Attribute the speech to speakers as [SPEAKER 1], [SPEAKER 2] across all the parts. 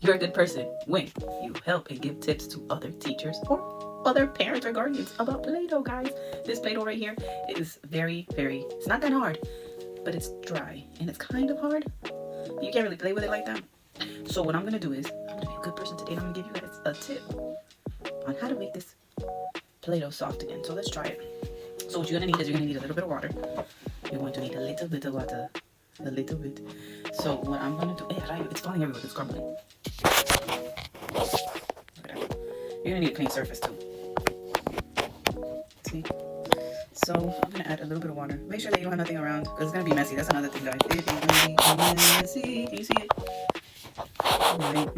[SPEAKER 1] You're a good person when you help and give tips to other teachers or other parents or guardians about Play-Doh, guys. This Play-Doh right here is very, it's not that hard, but it's dry and it's kind of hard. You can't really play with it like that. So what I'm gonna do is, I'm gonna be a good person today and I'm gonna give you guys a tip on how to make this Play-Doh soft again. So let's try it. So what you're gonna need is you're gonna need a little bit of water. You're going to need a little bit of water. A little bit. So what I'm gonna do, it's falling everywhere, it's crumbling. Look at that. You're gonna need a clean surface too. See? So I'm gonna add a little bit of water. Make sure that you don't have nothing around, because it's gonna be messy. That's another thing, guys. It is gonna be messy. Can you see it? Alright.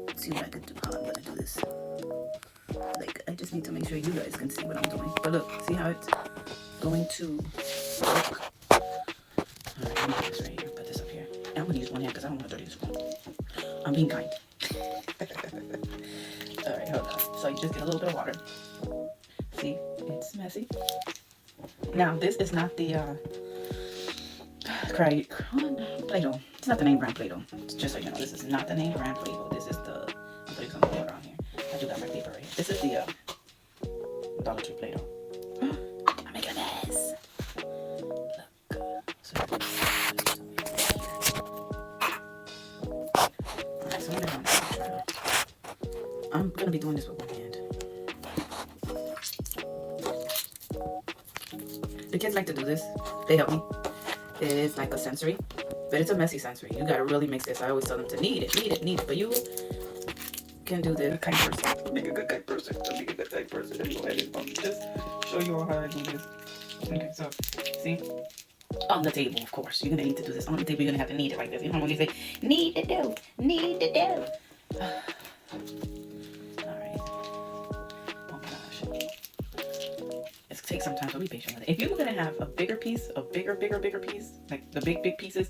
[SPEAKER 1] Let's see what I can do. How I'm gonna do this. Like, I just need to make sure you guys can see what I'm doing. But look, see how it's going to look. Alright, let me put this right here. Put this up here. And I'm gonna use one hand because I don't want to dirty this one. I'm being kind. Alright, hold on. So you just get a little bit of water. See, it's messy. Now, this is not the Play-Doh. It's not the name brand Play-Doh. Just so you know, this is not the name brand Play-Doh. This is the, I'm putting some water on here. I do got my paper right here. This is the Dollar Tree Play-Doh. I'm making a mess. Look. So, alright, so I'm gonna be doing this with one hand. The kids like to do this. They help me. It is like a sensory, but it's a messy sensory. You gotta really mix this. I always tell them to knead it. But you can do this. Kind person. Make a good kind person. Don't be a good type person. Go ahead and just show you all how I do this. Okay, so see, on the table, of course. You're gonna need to do this on the table. You're gonna have to knead it like this. You know when you say knead the dough, knead the dough. All right. Oh my gosh. It takes some time, so be patient with it. If you're gonna have a bigger piece, a bigger piece, like the big pieces,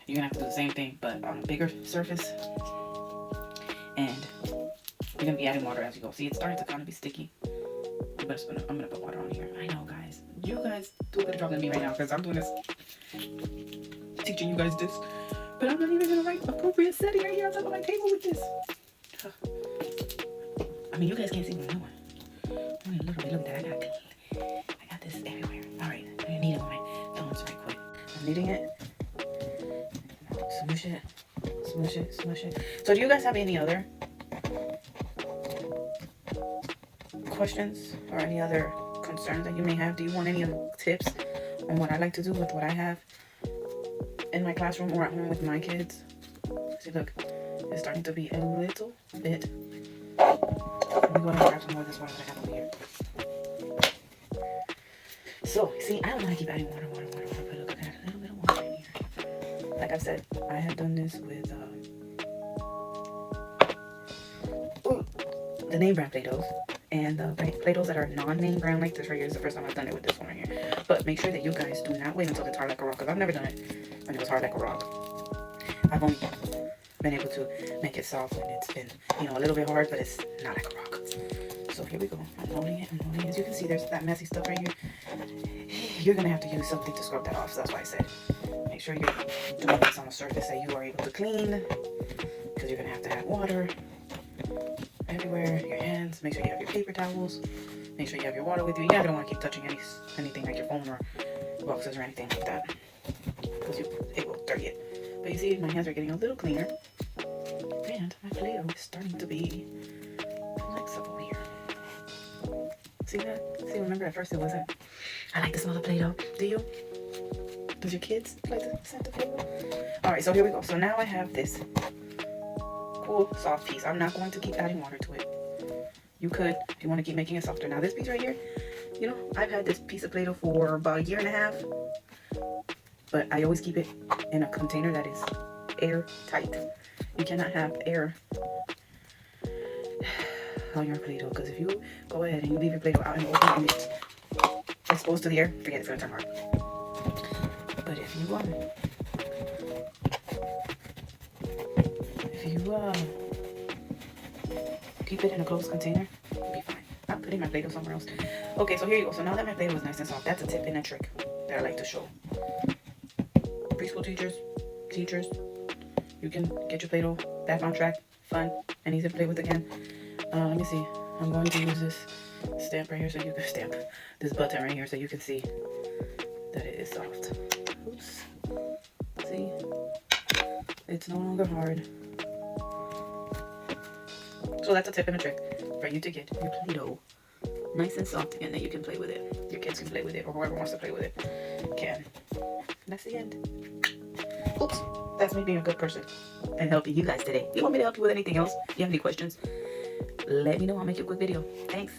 [SPEAKER 1] you're gonna have to do the same thing, but on a bigger surface. And you're gonna be adding water as you go. See, it's starting to kind of be sticky. But I'm gonna put water on here. I know, guys. You guys do a better job than me right now, because I'm doing this, teaching you guys this. But I'm not even gonna write appropriate setting right here on top of my table with this. I mean, you guys can't see what I'm doing. Only a little bit. Look at that. I got this everywhere. All right, I'm gonna knead it with my thumbs right quick. I'm kneading it. Smush it. So do you guys have any other questions or any other concerns that you may have? Do you want any other tips on what I like to do with what I have in my classroom or at home with my kids? See, look, it's starting to be a little bit. Let me go ahead and grab some more of this water that I have over here. So, see, I don't want to keep adding water, but look, I got a little bit of water in here. Like I've said, I have done this with the name brand Play-Dohs and the Play-Dohs that are non-name brand like this right here. Is the first time I've done it with this one right here. But make sure that you guys do not wait until it's hard like a rock, because I've never done it when it was hard like a rock. I've only been able to make it soft when it's been, you know, a little bit hard, but it's not like a rock. So here we go. I'm loading it. As you can see, there's that messy stuff right here. You're gonna have to use something to scrub that off. So that's why I said make sure you're doing this on a surface that you are able to clean, because you're gonna have to have water everywhere. Your hands. Make sure you have your paper towels. Make sure you have your water with you. You don't want to keep touching anything like your phone or boxes or anything like that, because it will dirty it. But you see, my hands are getting a little cleaner, and my Play-Doh is starting to be flexible here. See that? See, remember at first it wasn't. I like the smell of Play-Doh. Do you? Does your kids like the scent of Play-Doh? Alright, so here we go. So now I have this cool soft piece. I'm not going to keep adding water to it. You could if you want to keep making it softer. Now this piece right here, you know, I've had this piece of Play-Doh for about 1.5 years, but I always keep it in a container that is airtight. You cannot have air on your Play-Doh, because if you go ahead and you leave your Play-Doh out in the open and it's exposed to the air, forget it's gonna turn hard. But if you keep it in a closed container, you'll be fine. I'm putting my Play-Doh somewhere else. Okay, so here you go. So now that my Play-Doh is nice and soft, that's a tip and a trick that I like to show preschool teachers, you can get your Play-Doh back on track, fun, and easy to play with again. Let me see. I'm going to use this stamp right here so you can stamp this button right here so you can see that it is soft. Oops. See? It's no longer hard. So that's a tip and a trick for you to get your Play-Doh nice and soft again, that you can play with it. Your kids can play with it, or whoever wants to play with it can. And that's the end. Oops. That's me being a good person and helping you guys today. If you want me to help you with anything else, if you have any questions, let me know. I'll make you a quick video. Thanks.